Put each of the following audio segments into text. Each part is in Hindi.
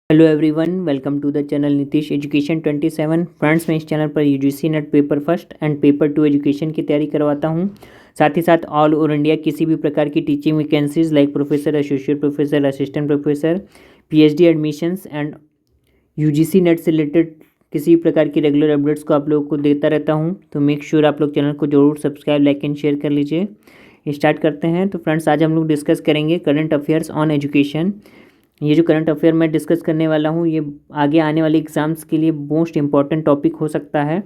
Hello everyone, welcome to the channel Nitish education 27। Friends, मैं इस चैनल पर UGC net paper first and paper 2 education की तैयारी करवाता हूं। साथ ही साथ ऑल ओवर इंडिया किसी भी प्रकार की teaching vacancies like professor, associate professor, assistant professor, PhD admissions and UGC net से रिलेटेड किसी भी प्रकार की रेगुलर अपडेट्स को आप लोगों को देता रहता हूँ। तो मेक श्योर आप लोग चैनल को जरूर सब्सक्राइब, लाइक एंड शेयर कर लीजिए। स्टार्ट करते हैं। तो फ्रेंड्स, आज हम लोग डिस्कस करेंगे करंट अफेयर्स ऑन एजुकेशन। ये जो करंट अफेयर मैं डिस्कस करने वाला हूँ, ये आगे आने वाले एग्ज़ाम्स के लिए मोस्ट इम्पॉर्टेंट टॉपिक हो सकता है।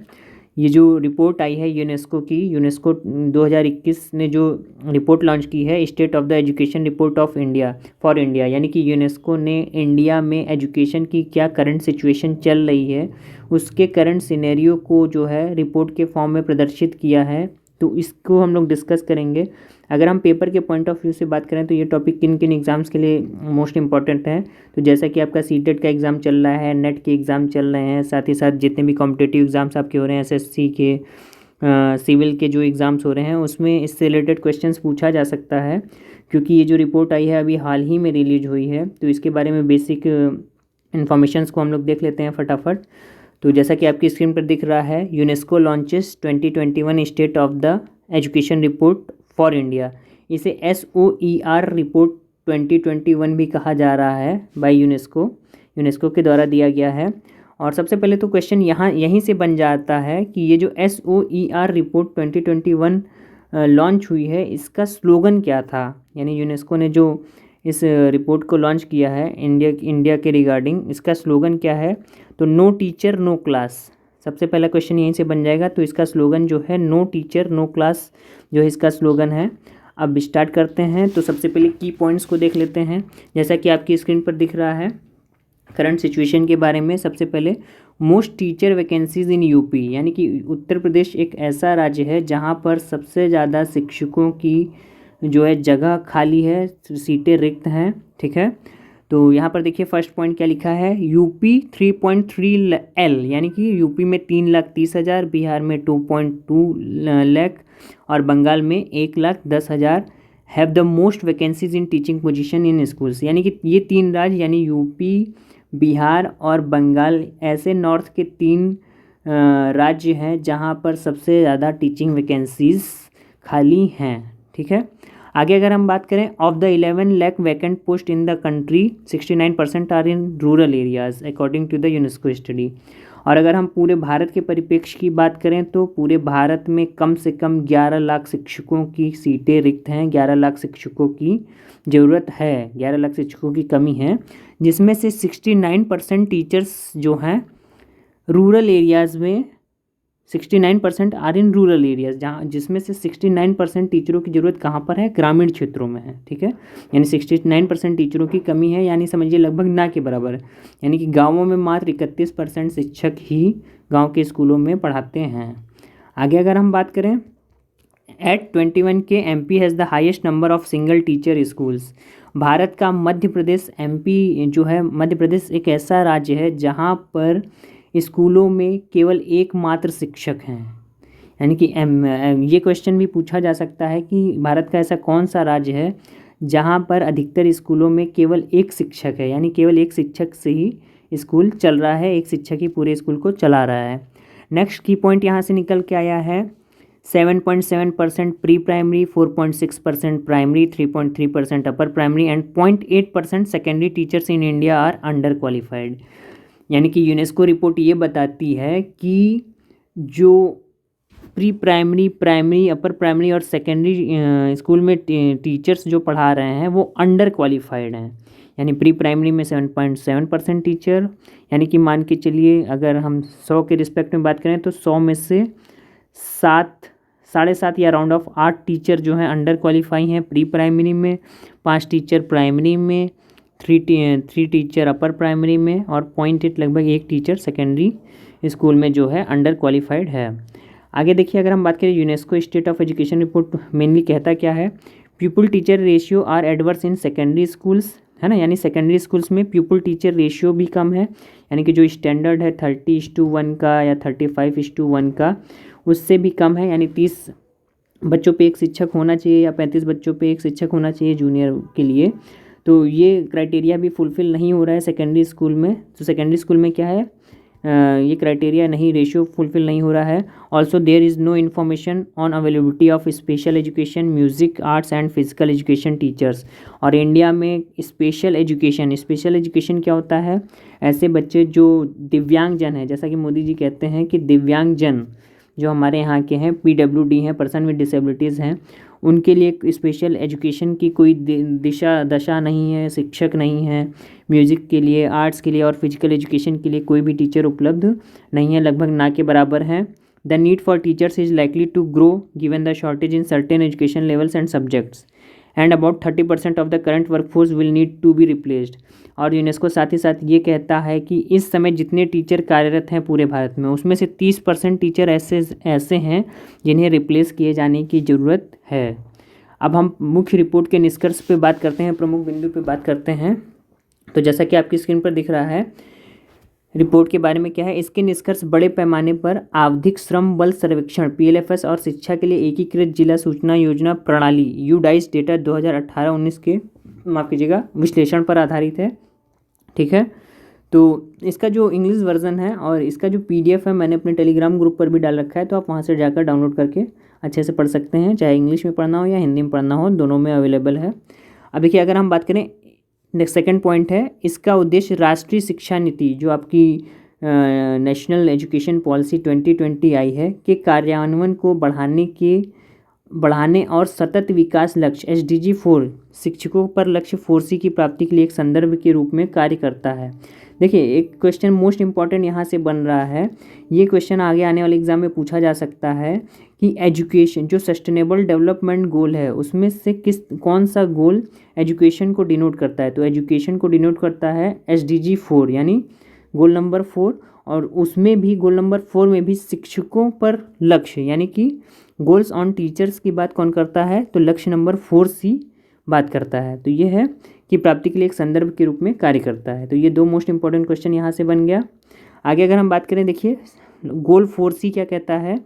ये जो रिपोर्ट आई है यूनेस्को की, यूनेस्को 2021 ने जो रिपोर्ट लॉन्च की है, state of the education report of India for India, यानी कि यूनेस्को ने इंडिया में एजुकेशन की क्या करंट सिचुएशन चल रही है, उसके करंट सिनेरियो को जो है रिपोर्ट के फॉर्म में प्रदर्शित किया है। तो इसको हम लोग डिस्कस करेंगे। अगर हम पेपर के पॉइंट ऑफ व्यू से बात करें तो ये टॉपिक किन किन एग्ज़ाम्स के लिए मोस्ट इंपॉर्टेंट है। तो जैसा कि आपका सीटेट का एग्ज़ाम चल रहा है, नेट के एग्ज़ाम चल रहे हैं, साथ ही साथ जितने भी कॉम्पिटेटिव एग्ज़ाम्स आपके हो रहे हैं, एसएससी के, सिविल के जो एग्ज़ाम्स हो रहे हैं, उसमें इससे रिलेटेड क्वेश्चंस पूछा जा सकता है। क्योंकि ये जो रिपोर्ट आई है अभी हाल ही में रिलीज हुई है, तो इसके बारे में बेसिक इन्फॉर्मेशंस को हम लोग देख लेते हैं फटाफट। तो जैसा कि आपकी स्क्रीन पर दिख रहा है, UNESCO launches 2021 state of the education report for India. इसे SOER रिपोर्ट 2021 भी कहा जा रहा है बाय यूनेस्को के द्वारा दिया गया है। और सबसे पहले तो क्वेश्चन यहीं से बन जाता है कि ये जो SOER रिपोर्ट 2021 लॉन्च हुई है, इसका स्लोगन क्या था। यानी यूनेस्को ने जो इस रिपोर्ट को लॉन्च किया है इंडिया के रिगार्डिंग, इसका स्लोगन क्या है। तो नो टीचर नो क्लास, सबसे पहला क्वेश्चन यहीं से बन जाएगा। तो इसका स्लोगन जो है नो टीचर नो क्लास जो है इसका स्लोगन है। अब स्टार्ट करते हैं। तो सबसे पहले की पॉइंट्स को देख लेते हैं। जैसा कि आपकी स्क्रीन पर दिख रहा है, करंट सिचुएशन के बारे में सबसे पहले most teacher vacancies in UP, यानी कि उत्तर प्रदेश एक ऐसा राज्य है जहाँ पर सबसे ज़्यादा शिक्षकों की जो है जगह खाली है, सीटें रिक्त हैं। ठीक है, तो यहाँ पर देखिए फर्स्ट पॉइंट क्या लिखा है, यूपी 3.3 L, यानी कि यूपी में 3,30,000, बिहार में 2.2 लाख और बंगाल में 1,10,000 have the most vacancies in teaching position in schools. यानी कि ये तीन राज्य यानी यूपी, बिहार और बंगाल ऐसे नॉर्थ के तीन राज्य हैं जहाँ पर सबसे ज़्यादा टीचिंग वैकेंसीज खाली हैं। ठीक है, आगे अगर हम बात करें, of the 11 lakh vacant post in the country 69% are in rural areas according to the UNESCO study. और अगर हम पूरे भारत के परिप्रेक्ष्य की बात करें तो पूरे भारत में कम से कम 11 लाख शिक्षकों की सीटें रिक्त हैं, 11 लाख शिक्षकों की ज़रूरत है, 11 लाख शिक्षकों की कमी है, जिसमें से 69% टीचर्स जो हैं रूरल एरियाज़ में, 69% आर इन रूरल एरियाज, जहाँ जिसमें से 69% टीचरों की ज़रूरत कहाँ पर है, ग्रामीण क्षेत्रों में है। ठीक है, यानी 69% टीचरों की कमी है, यानी समझिए लगभग ना के बराबर है। यानी कि गाँवों में मात्र 31% शिक्षक ही गाँव के स्कूलों में पढ़ाते हैं। आगे अगर हम बात करें, एट 21 के MP has the highest number of single teacher schools. Bharat का मध्य प्रदेश, MP जो है, मध्य प्रदेश एक ऐसा राज्य है जहाँ पर स्कूलों में केवल एकमात्र शिक्षक हैं। यानी कि ये क्वेश्चन भी पूछा जा सकता है कि भारत का ऐसा कौन सा राज्य है जहाँ पर अधिकतर स्कूलों में केवल एक शिक्षक है, यानी केवल एक शिक्षक से ही स्कूल चल रहा है, एक शिक्षक ही पूरे स्कूल को चला रहा है। नेक्स्ट की पॉइंट यहाँ से निकल के आया है, 7.7% pre primary, 4.6% primary, 3.3% upper primary and 0.8% secondary teachers in India are under qualified. यानी कि यूनेस्को रिपोर्ट ये बताती है कि जो pre primary, primary, upper primary और सेकेंडरी स्कूल में टीचर्स जो पढ़ा रहे हैं वो अंडर क्वालिफाइड हैं। यानी प्री प्राइमरी में 7.7% टीचर, यानी कि मान के चलिए अगर हम 100 के रिस्पेक्ट में बात करें तो 100 में से 7.5 या राउंड ऑफ 8 टीचर जो हैं अंडर क्वालिफाई हैं प्री प्राइमरी में, 5 टीचर प्राइमरी में, 3 टीचर अपर प्राइमरी में और 0.8 लगभग एक टीचर सेकेंडरी स्कूल में जो है अंडर क्वालिफाइड है। आगे देखिए, अगर हम बात करें UNESCO state of education report mainly कहता क्या है, pupil teacher ratio are adverse in secondary schools, है ना। यानी सेकेंडरी स्कूल्स में पीपल टीचर रेशियो भी कम है, यानी कि जो स्टैंडर्ड है 30:1 का या 35:1 का, उससे भी कम है। यानी 30 बच्चों पे एक शिक्षक होना चाहिए या 35 बच्चों पे एक शिक्षक होना चाहिए जूनियर के लिए। तो ये क्राइटेरिया भी फुलफ़िल नहीं हो रहा है सेकेंडरी स्कूल में। तो सेकेंडरी स्कूल में क्या है, ये क्राइटेरिया नहीं, रेशियो फुलफ़िल नहीं हो रहा है। Also there is no information on availability of special education, music, arts and physical education teachers. और इंडिया में स्पेशल एजुकेशन क्या होता है, ऐसे बच्चे जो दिव्यांगजन हैं, जैसा कि मोदी जी कहते हैं कि दिव्यांगजन जो हमारे यहाँ के हैं, PWD हैं, पर्सन विद डिसेबिलिटीज़ हैं, उनके लिए स्पेशल एजुकेशन की कोई दशा नहीं है, शिक्षक नहीं है। म्यूज़िक के लिए, आर्ट्स के लिए और फिजिकल एजुकेशन के लिए कोई भी टीचर उपलब्ध नहीं है, लगभग ना के बराबर है। The need for teachers is likely to grow given the shortage in certain education levels and subjects and about 30% of the current workforce will need to be replaced. और यूनेस्को साथ ही साथ ये कहता है कि इस समय जितने टीचर कार्यरत हैं पूरे भारत में, उसमें से 30% टीचर ऐसे हैं जिन्हें रिप्लेस किए जाने की ज़रूरत है। अब हम मुख्य रिपोर्ट के निष्कर्ष पे बात करते हैं, प्रमुख बिंदु पे बात करते हैं। तो जैसा कि आपकी स्क्रीन पर दिख रहा है, रिपोर्ट के बारे में क्या है, इसके निष्कर्ष बड़े पैमाने पर आवधिक श्रम बल सर्वेक्षण PLFS और शिक्षा के लिए एकीकृत जिला सूचना योजना प्रणाली यूडाइस डेटा 2018-19 के विश्लेषण पर आधारित है। ठीक है, तो इसका जो इंग्लिश वर्जन है और इसका जो PDF है मैंने अपने टेलीग्राम ग्रुप पर भी डाल रखा है, तो आप वहाँ से जाकर डाउनलोड करके अच्छे से पढ़ सकते हैं, चाहे इंग्लिश में पढ़ना हो या हिंदी में पढ़ना हो, दोनों में अवेलेबल है। अब देखिए, अगर हम बात करें, नेक्स्ट सेकंड पॉइंट है, इसका उद्देश्य राष्ट्रीय शिक्षा नीति जो आपकी नेशनल एजुकेशन पॉलिसी 2020 आई है के कार्यान्वयन को बढ़ाने और सतत विकास लक्ष्य SDG 4 शिक्षकों पर लक्ष्य 4C की प्राप्ति के लिए एक संदर्भ के रूप में कार्य करता है। देखिए, एक क्वेश्चन मोस्ट इम्पॉर्टेंट यहाँ से बन रहा है, ये क्वेश्चन आगे आने वाले एग्जाम में पूछा जा सकता है कि एजुकेशन जो सस्टेनेबल डेवलपमेंट गोल है उसमें से कौन सा गोल एजुकेशन को डिनोट करता है। तो एजुकेशन को डिनोट करता है SDG 4 यानी गोल नंबर 4, और उसमें भी गोल नंबर 4 में भी शिक्षकों पर लक्ष्य यानी कि गोल्स ऑन टीचर्स की बात कौन करता है, तो लक्ष्य नंबर 4C बात करता है। तो ये है कि प्राप्ति के लिए एक संदर्भ के रूप में कार्य करता है। तो ये दो मोस्ट इंपॉर्टेंट क्वेश्चन यहाँ से बन गया। आगे अगर हम बात करें, देखिए गोल 4C क्या कहता है,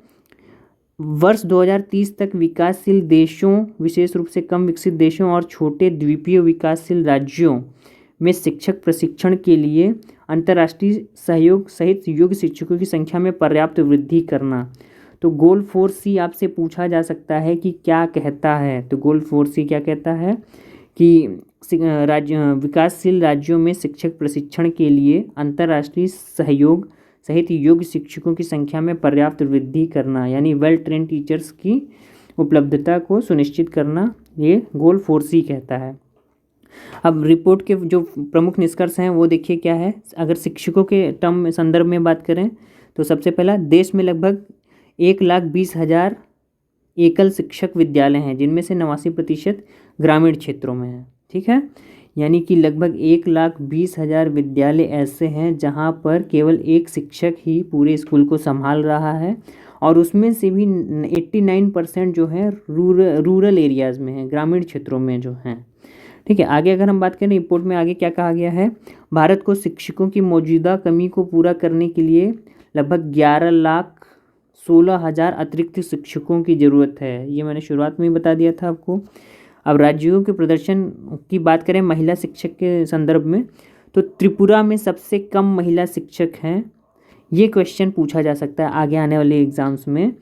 वर्ष 2030 तक विकासशील देशों, विशेष रूप से कम विकसित देशों और छोटे द्वीपीय विकासशील राज्यों में शिक्षक प्रशिक्षण के लिए अंतर्राष्ट्रीय सहयोग सहित योग्य शिक्षकों की संख्या में पर्याप्त वृद्धि करना। तो गोल 4C आपसे पूछा जा सकता है कि क्या कहता है। तो गोल 4C क्या कहता है कि विकासशील राज्यों में शिक्षक प्रशिक्षण के लिए अंतर्राष्ट्रीय सहयोग सहित योग्य शिक्षकों की संख्या में पर्याप्त वृद्धि करना, यानी वेल ट्रेन टीचर्स की उपलब्धता को सुनिश्चित करना, ये गोल 4C कहता है। अब रिपोर्ट के जो प्रमुख निष्कर्ष हैं वो देखिए क्या है। अगर शिक्षकों के टर्म संदर्भ में बात करें तो सबसे पहला, देश में लगभग 1,20,000 एकल शिक्षक विद्यालय हैं, जिनमें से 89% ग्रामीण क्षेत्रों में है। ठीक है, यानी कि लगभग 1,20,000 विद्यालय ऐसे हैं जहां पर केवल एक शिक्षक ही पूरे स्कूल को संभाल रहा है, और उसमें से भी 89% जो है रूरल एरियाज़ में है, ग्रामीण क्षेत्रों में जो हैं। ठीक है, आगे अगर हम बात करें रिपोर्ट में आगे क्या कहा गया है, भारत को शिक्षकों की मौजूदा कमी को पूरा करने के लिए लगभग 11,16,000 अतिरिक्त शिक्षकों की ज़रूरत है। ये मैंने शुरुआत में ही बता दिया था आपको। अब राज्यों के प्रदर्शन की बात करें महिला शिक्षक के संदर्भ में, तो त्रिपुरा में सबसे कम महिला शिक्षक हैं। ये क्वेश्चन पूछा जा सकता है आगे आने वाले एग्जाम्स में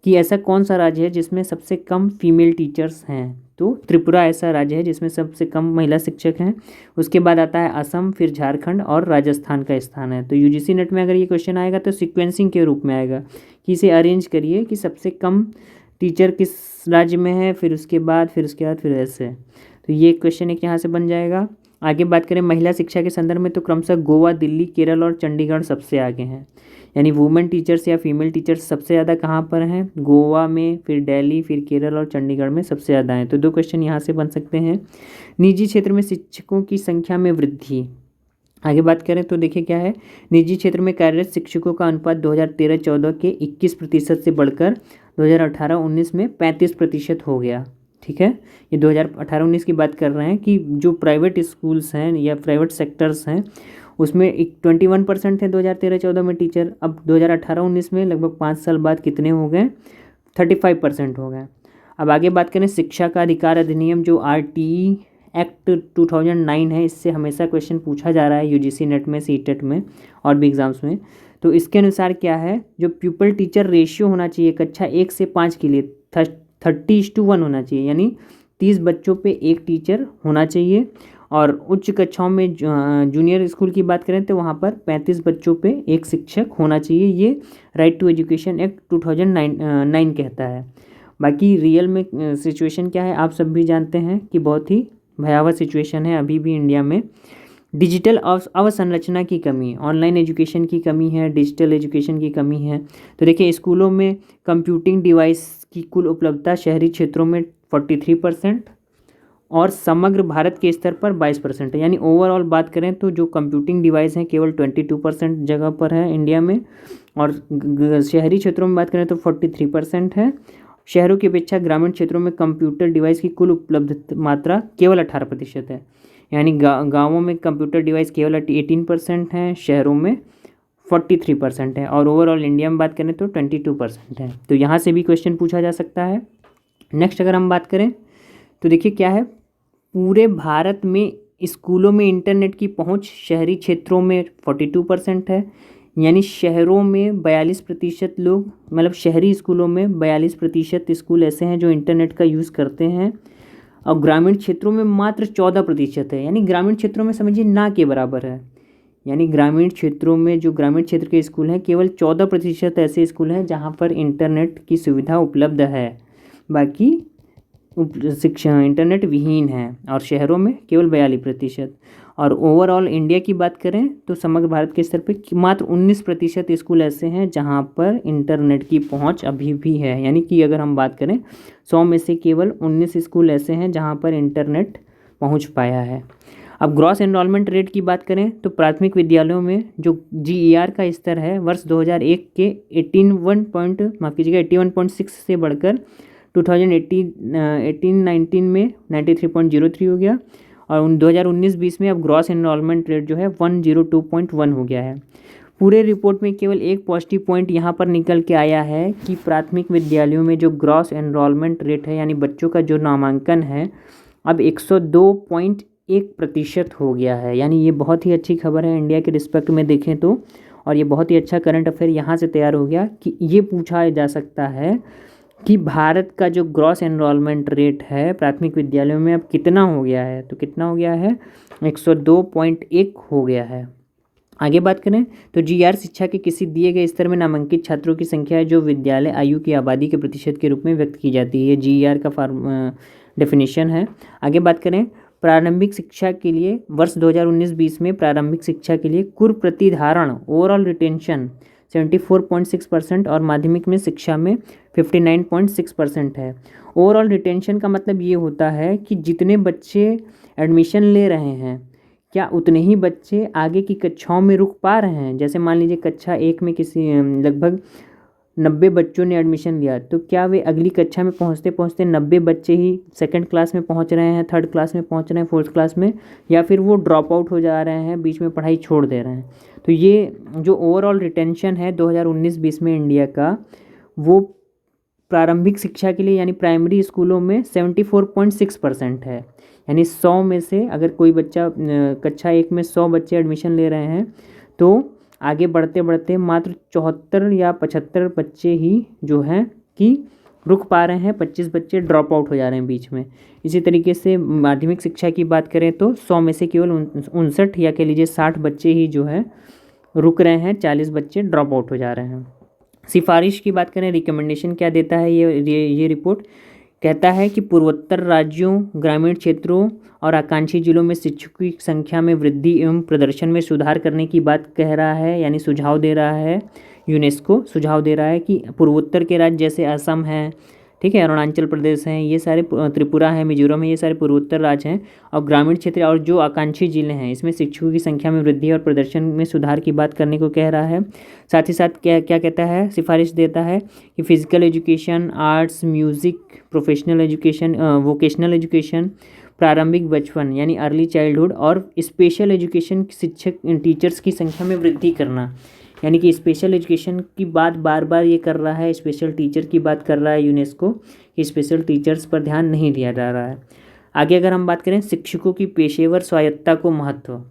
कि ऐसा कौन सा राज्य है जिसमें सबसे कम फीमेल टीचर्स हैं। तो त्रिपुरा ऐसा राज्य है जिसमें सबसे कम महिला शिक्षक हैं। उसके बाद आता है असम, फिर झारखंड और राजस्थान का स्थान है। तो UGC नेट में अगर ये क्वेश्चन आएगा तो सीक्वेंसिंग के रूप में आएगा कि इसे अरेंज करिए कि सबसे कम टीचर किस राज्य में है, फिर उसके बाद फिर ऐसे। तो ये क्वेश्चन एक यहाँ से बन जाएगा। आगे बात करें महिला शिक्षा के संदर्भ में तो क्रमशः गोवा, दिल्ली, केरल और चंडीगढ़ सबसे आगे हैं, यानी वुमेन टीचर्स या फीमेल टीचर्स सबसे ज़्यादा कहाँ पर हैं, गोवा में, फिर दिल्ली, फिर केरल और चंडीगढ़ में सबसे ज़्यादा हैं। तो दो क्वेश्चन यहाँ से बन सकते हैं। निजी क्षेत्र में शिक्षकों की संख्या में वृद्धि, आगे बात करें तो देखिए क्या है, निजी क्षेत्र में कार्यरत शिक्षकों का अनुपात 2013-14 के 21% से बढ़कर 2018-19 में 35% हो गया। ठीक है, ये 2018-19 की बात कर रहे हैं कि जो प्राइवेट स्कूल्स हैं या प्राइवेट सेक्टर्स हैं उसमें 21% थे 2013-14 में टीचर। अब 2018-19 में लगभग 5 साल बाद कितने हो गए, 35% हो गए। अब आगे बात करें शिक्षा का अधिकार अधिनियम जो RTE एक्ट 2009 है, इससे हमेशा क्वेश्चन पूछा जा रहा है यूजीसी नेट में, सीटेट में और भी एग्ज़ाम्स में। तो इसके अनुसार क्या है, जो प्यूपल टीचर रेशियो होना चाहिए कक्षा 1 से 5 के लिए 30:1 होना चाहिए, यानी 30 बच्चों पे एक टीचर होना चाहिए। और उच्च कक्षाओं में जूनियर स्कूल की बात करें तो वहाँ पर 35 बच्चों पे एक शिक्षक होना चाहिए। ये राइट टू एजुकेशन एक्ट 2009 कहता है। बाकी रियल में सिचुएशन क्या है आप सब भी जानते हैं कि बहुत ही भयावह सिचुएशन है अभी भी इंडिया में। डिजिटल अवसंरचना की कमी, ऑनलाइन एजुकेशन की कमी है, डिजिटल एजुकेशन की कमी है। तो देखिए स्कूलों में कंप्यूटिंग डिवाइस की कुल उपलब्धता शहरी क्षेत्रों में 43% और समग्र भारत के स्तर पर 22% है। यानी ओवरऑल बात करें तो जो कंप्यूटिंग डिवाइस हैं केवल 22% जगह पर है इंडिया में, और शहरी क्षेत्रों में बात करें तो 43% है। शहरों की अपेक्षा ग्रामीण क्षेत्रों में कंप्यूटर डिवाइस की कुल उपलब्ध मात्रा केवल 18% है। यानी गाँवों में कंप्यूटर डिवाइस केवल 18% हैं, शहरों में 43% है, और ओवरऑल इंडिया में बात करें तो 22% है। तो यहाँ से भी क्वेश्चन पूछा जा सकता है। नेक्स्ट अगर हम बात करें तो देखिए क्या है, पूरे भारत में स्कूलों में इंटरनेट की पहुंच शहरी क्षेत्रों में 42% है। यानी शहरों में 42% लोग, मतलब शहरी स्कूलों में 42% स्कूल ऐसे हैं जो इंटरनेट का यूज़ करते हैं, और ग्रामीण क्षेत्रों में मात्र 14% है। यानी ग्रामीण क्षेत्रों में समझिए ना के बराबर है। यानी ग्रामीण क्षेत्रों में जो ग्रामीण क्षेत्र के स्कूल हैं केवल 14% ऐसे स्कूल हैं जहाँ पर इंटरनेट की सुविधा उपलब्ध है, बाकी शिक्षा इंटरनेट विहीन है, और शहरों में केवल 42%। और ओवरऑल इंडिया की बात करें तो समग्र भारत के स्तर पर मात्र 19% स्कूल ऐसे हैं जहां पर इंटरनेट की पहुंच अभी भी है। यानी कि अगर हम बात करें 100 में से केवल 19 स्कूल ऐसे हैं जहां पर इंटरनेट पहुंच पाया है। अब ग्रॉस एनरोलमेंट रेट की बात करें तो प्राथमिक विद्यालयों में जो GER का स्तर है वर्ष 2001 के 81.6 से बढ़कर 2018-19 में 93.03 हो गया, और 2019-20 में अब ग्रॉस एनरोलमेंट रेट जो है 102.1 हो गया है। पूरे रिपोर्ट में केवल एक पॉजिटिव पॉइंट यहाँ पर निकल के आया है कि प्राथमिक विद्यालयों में जो ग्रॉस एनरोलमेंट रेट है, यानी बच्चों का जो नामांकन है, अब 102.1% हो गया है। यानी ये बहुत ही अच्छी खबर है इंडिया के रिस्पेक्ट में देखें तो, और ये बहुत ही अच्छा करंट अफेयर यहाँ से तैयार हो गया कि ये पूछा जा सकता है कि भारत का जो ग्रॉस एनरोलमेंट रेट है प्राथमिक विद्यालयों में अब कितना हो गया है। तो कितना हो गया है, 102.1 हो गया है। आगे बात करें तो GER शिक्षा के किसी दिए गए स्तर में नामांकित छात्रों की संख्या है जो विद्यालय आयु की आबादी के प्रतिशत के रूप में व्यक्त की जाती है। GER का डेफिनेशन है। आगे बात करें प्रारंभिक शिक्षा के लिए वर्ष 2019-20 में प्रारंभिक शिक्षा के लिए कुल प्रतिधारण ओवरऑल रिटेंशन 74.6% और माध्यमिक में शिक्षा में 59.6% है। ओवरऑल रिटेंशन का मतलब ये होता है कि जितने बच्चे एडमिशन ले रहे हैं क्या उतने ही बच्चे आगे की कक्षाओं में रुक पा रहे हैं। जैसे मान लीजिए कक्षा 1 में किसी लगभग 90 बच्चों ने एडमिशन लिया, तो क्या वे अगली कक्षा में पहुंचते पहुंचते 90 बच्चे ही सेकंड क्लास में पहुंच रहे हैं, थर्ड क्लास में पहुंच रहे हैं, फोर्थ क्लास में, या फिर वो ड्रॉप आउट हो जा रहे हैं, बीच में पढ़ाई छोड़ दे रहे हैं। तो ये जो ओवरऑल रिटेंशन है 2019-20 में इंडिया का, वो प्रारंभिक शिक्षा के लिए यानी प्राइमरी स्कूलों में 74.6% है। यानी 100 में से अगर कोई बच्चा कक्षा 1 में 100 बच्चे एडमिशन ले रहे हैं तो आगे बढ़ते बढ़ते मात्र 74 या 75 बच्चे ही जो हैं कि रुक पा रहे हैं, 25 बच्चे ड्रॉप आउट हो जा रहे हैं बीच में। इसी तरीके से माध्यमिक शिक्षा की बात करें तो 100 में से केवल 59 या कह लीजिए 60 बच्चे ही जो है रुक रहे हैं, 40 बच्चे ड्रॉप आउट हो जा रहे हैं। सिफारिश की बात करें, रिकमेंडेशन क्या देता है ये रिपोर्ट, कहता है कि पूर्वोत्तर राज्यों, ग्रामीण क्षेत्रों और आकांक्षी जिलों में शिक्षकों की संख्या में वृद्धि एवं प्रदर्शन में सुधार करने की बात कह रहा है, यानी सुझाव दे रहा है। यूनेस्को सुझाव दे रहा है कि पूर्वोत्तर के राज्य जैसे असम है, ठीक है, अरुणाचल प्रदेश हैं, ये सारे, त्रिपुरा है, मिजोरम है, ये सारे पूर्वोत्तर राज्य हैं, और ग्रामीण क्षेत्र और जो आकांक्षी जिले हैं इसमें शिक्षकों की संख्या में वृद्धि और प्रदर्शन में सुधार की बात करने को कह रहा है। साथ ही साथ क्या क्या कहता है, सिफारिश देता है कि physical education, arts, music, professional education, vocational education, प्रारंभिक बचपन यानी अर्ली चाइल्डहुड, और स्पेशल एजुकेशन शिक्षक टीचर्स की संख्या में वृद्धि करना। यानी कि स्पेशल एजुकेशन की बात बार बार ये कर रहा है, स्पेशल टीचर की बात कर रहा है यूनेस्को कि स्पेशल टीचर्स पर ध्यान नहीं दिया जा रहा है। आगे अगर हम बात करें शिक्षकों की पेशेवर स्वायत्तता को महत्व,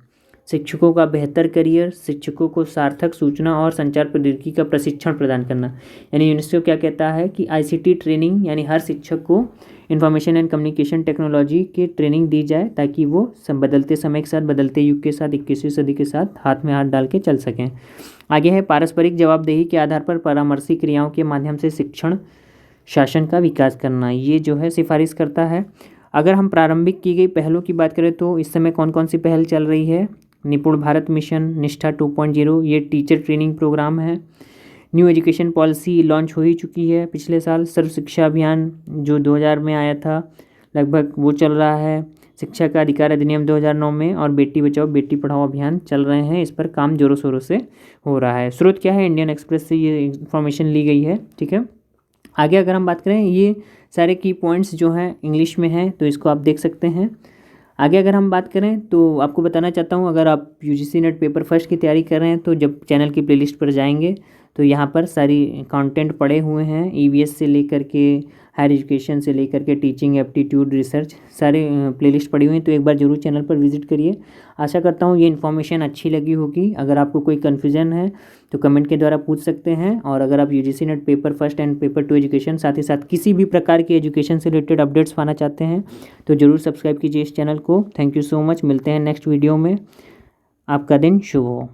शिक्षकों का बेहतर करियर, शिक्षकों को सार्थक सूचना और संचार प्रौद्योगिकी का प्रशिक्षण प्रदान करना। यानी यूनेस्को क्या कहता है कि आईसीटी ट्रेनिंग, यानी हर शिक्षक को इंफॉर्मेशन एंड कम्युनिकेशन टेक्नोलॉजी की ट्रेनिंग दी जाए ताकि वो सब बदलते समय के साथ, बदलते युग के साथ, 21वीं सदी के साथ हाथ में हाथ डाल के चल सकें। आगे है पारस्परिक जवाबदेही के आधार पर परामर्शी क्रियाओं के माध्यम से शिक्षण शासन का विकास करना, ये जो है सिफारिश करता है। अगर हम प्रारंभिक की गई पहलों की बात करें तो इस समय कौन कौन सी पहल चल रही है? निपुण भारत मिशन, निष्ठा 2.0, ये टीचर ट्रेनिंग प्रोग्राम है। न्यू एजुकेशन पॉलिसी लॉन्च हो ही चुकी है पिछले साल। सर्व शिक्षा अभियान जो 2000 में आया था लगभग वो चल रहा है। शिक्षा का अधिकार अधिनियम 2009 में और बेटी बचाओ बेटी पढ़ाओ अभियान चल रहे हैं, इस पर काम जोरों शोरों से हो रहा है। स्रोत क्या है? इंडियन एक्सप्रेस से ये इन्फॉर्मेशन ली गई है, ठीक है। आगे अगर हम बात करें, ये सारे की पॉइंट्स जो हैं इंग्लिश में हैं तो इसको आप देख सकते हैं। आगे अगर हम बात करें तो आपको बताना चाहता हूँ, अगर आप यूजीसी नेट पेपर फर्स्ट की तैयारी कर रहे हैं तो जब चैनल की प्लेलिस्ट पर जाएंगे तो यहाँ पर सारी कंटेंट पड़े हुए हैं, ईवीएस से लेकर के हायर एजुकेशन से लेकर के टीचिंग, एप्टीट्यूड, रिसर्च, सारे प्लेलिस्ट पड़ी हुई हैं। तो एक बार जरूर चैनल पर विजिट करिए। आशा करता हूँ ये इन्फॉर्मेशन अच्छी लगी होगी। अगर आपको कोई कन्फ्यूजन है तो कमेंट के द्वारा पूछ सकते हैं। और अगर आप UGC net paper first and paper 2 education, साथ ही साथ किसी भी प्रकार के एजुकेशन से रिलेटेड अपडेट्स पाना चाहते हैं तो ज़रूर सब्सक्राइब कीजिए इस चैनल को। Thank you so much. मिलते हैं नेक्स्ट वीडियो में। आपका दिन शुभ हो।